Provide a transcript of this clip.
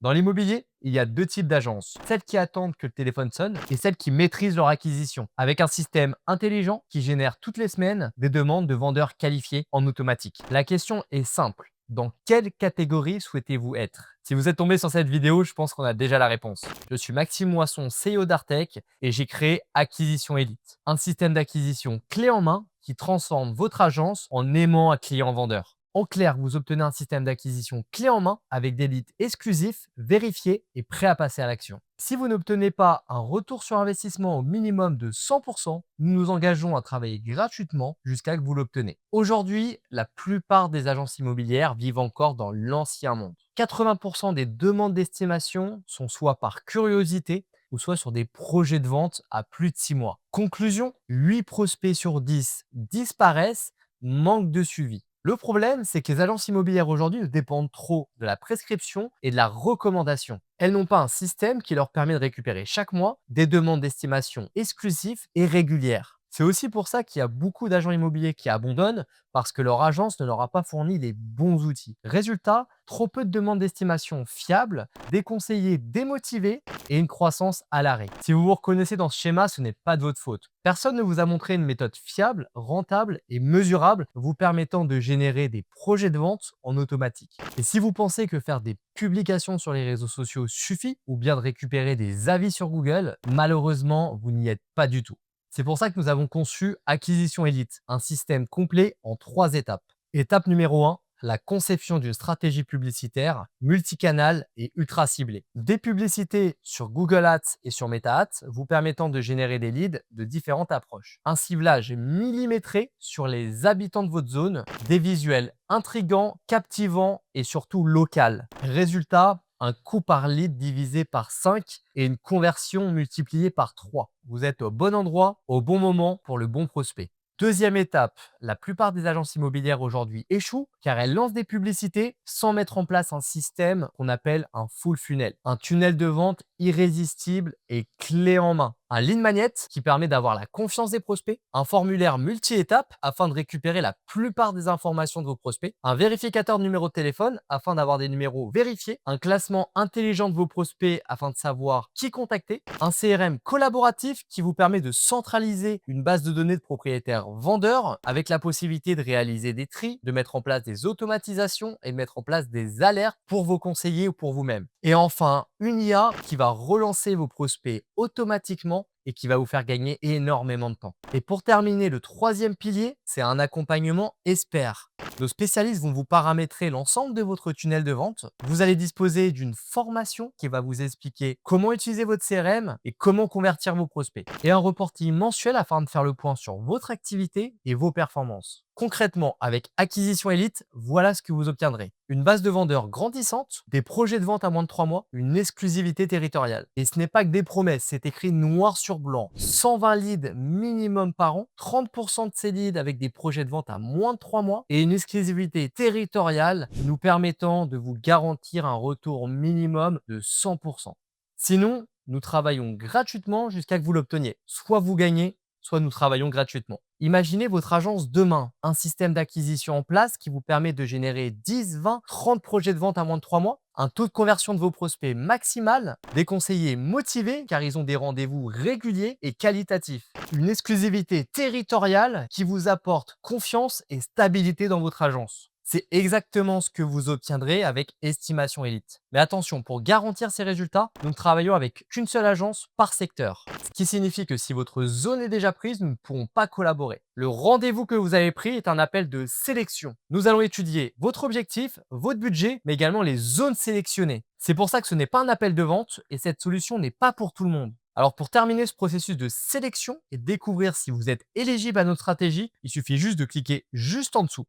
Dans l'immobilier, il y a deux types d'agences. Celles qui attendent que le téléphone sonne et celles qui maîtrisent leur acquisition, avec un système intelligent qui génère toutes les semaines des demandes de vendeurs qualifiés en automatique. La question est simple. Dans quelle catégorie souhaitez-vous être? Si vous êtes tombé sur cette vidéo, je pense qu'on a déjà la réponse. Je suis Maxime Moisson, CEO d'Artec et j'ai créé Acquisition Elite, un système d'acquisition clé en main qui transforme votre agence en aimant un client vendeur. En clair, vous obtenez un système d'acquisition clé en main avec des leads exclusifs, vérifiés et prêts à passer à l'action. Si vous n'obtenez pas un retour sur investissement au minimum de 100%, nous nous engageons à travailler gratuitement jusqu'à ce que vous l'obtenez. Aujourd'hui, la plupart des agences immobilières vivent encore dans l'ancien monde. 80% des demandes d'estimation sont soit par curiosité ou soit sur des projets de vente à plus de 6 mois. Conclusion, 8 prospects sur 10 disparaissent, manque de suivi. Le problème, c'est que les agences immobilières aujourd'hui dépendent trop de la prescription et de la recommandation. Elles n'ont pas un système qui leur permet de récupérer chaque mois des demandes d'estimation exclusives et régulières. C'est aussi pour ça qu'il y a beaucoup d'agents immobiliers qui abandonnent parce que leur agence ne leur a pas fourni les bons outils. Résultat, trop peu de demandes d'estimation fiables, des conseillers démotivés et une croissance à l'arrêt. Si vous vous reconnaissez dans ce schéma, ce n'est pas de votre faute. Personne ne vous a montré une méthode fiable, rentable et mesurable vous permettant de générer des projets de vente en automatique. Et si vous pensez que faire des publications sur les réseaux sociaux suffit ou bien de récupérer des avis sur Google, malheureusement, vous n'y êtes pas du tout. C'est pour ça que nous avons conçu Acquisition Elite, un système complet en 3 étapes. Étape numéro 1, la conception d'une stratégie publicitaire multicanale et ultra ciblée. Des publicités sur Google Ads et sur Meta Ads vous permettant de générer des leads de différentes approches. Un ciblage millimétré sur les habitants de votre zone, des visuels intrigants, captivants et surtout local. Résultat, un coût par lead divisé par 5 et une conversion multipliée par 3. Vous êtes au bon endroit, au bon moment pour le bon prospect. Deuxième étape, la plupart des agences immobilières aujourd'hui échouent car elles lancent des publicités sans mettre en place un système qu'on appelle un full funnel, un tunnel de vente irrésistible et clé en main. Un lead magnet qui permet d'avoir la confiance des prospects, un formulaire multi-étapes afin de récupérer la plupart des informations de vos prospects, un vérificateur de numéro de téléphone afin d'avoir des numéros vérifiés, un classement intelligent de vos prospects afin de savoir qui contacter, un CRM collaboratif qui vous permet de centraliser une base de données de propriétaires vendeurs avec la possibilité de réaliser des tris, de mettre en place des automatisations et de mettre en place des alertes pour vos conseillers ou pour vous-même. Et enfin, une IA qui va relancer vos prospects automatiquement et qui va vous faire gagner énormément de temps. Et pour terminer, le troisième pilier, c'est un accompagnement expert. Nos spécialistes vont vous paramétrer l'ensemble de votre tunnel de vente. Vous allez disposer d'une formation qui va vous expliquer comment utiliser votre CRM et comment convertir vos prospects. Et un reporting mensuel afin de faire le point sur votre activité et vos performances. Concrètement, avec Acquisition Elite, voilà ce que vous obtiendrez. Une base de vendeurs grandissante, des projets de vente à moins de 3 mois, une exclusivité territoriale. Et ce n'est pas que des promesses, c'est écrit noir sur blanc. 120 leads minimum par an, 30% de ces leads avec des projets de vente à moins de 3 mois et une exclusivité territoriale nous permettant de vous garantir un retour minimum de 100%. Sinon, nous travaillons gratuitement jusqu'à que vous l'obteniez. Soit vous gagnez, soit nous travaillons gratuitement. Imaginez votre agence demain, un système d'acquisition en place qui vous permet de générer 10, 20, 30 projets de vente à moins de 3 mois, un taux de conversion de vos prospects maximal, des conseillers motivés car ils ont des rendez-vous réguliers et qualitatifs, une exclusivité territoriale qui vous apporte confiance et stabilité dans votre agence. C'est exactement ce que vous obtiendrez avec Estimation Elite. Mais attention, pour garantir ces résultats, nous ne travaillons avec qu'une seule agence par secteur. Ce qui signifie que si votre zone est déjà prise, nous ne pourrons pas collaborer. Le rendez-vous que vous avez pris est un appel de sélection. Nous allons étudier votre objectif, votre budget, mais également les zones sélectionnées. C'est pour ça que ce n'est pas un appel de vente et cette solution n'est pas pour tout le monde. Alors pour terminer ce processus de sélection et découvrir si vous êtes éligible à notre stratégie, il suffit juste de cliquer juste en dessous.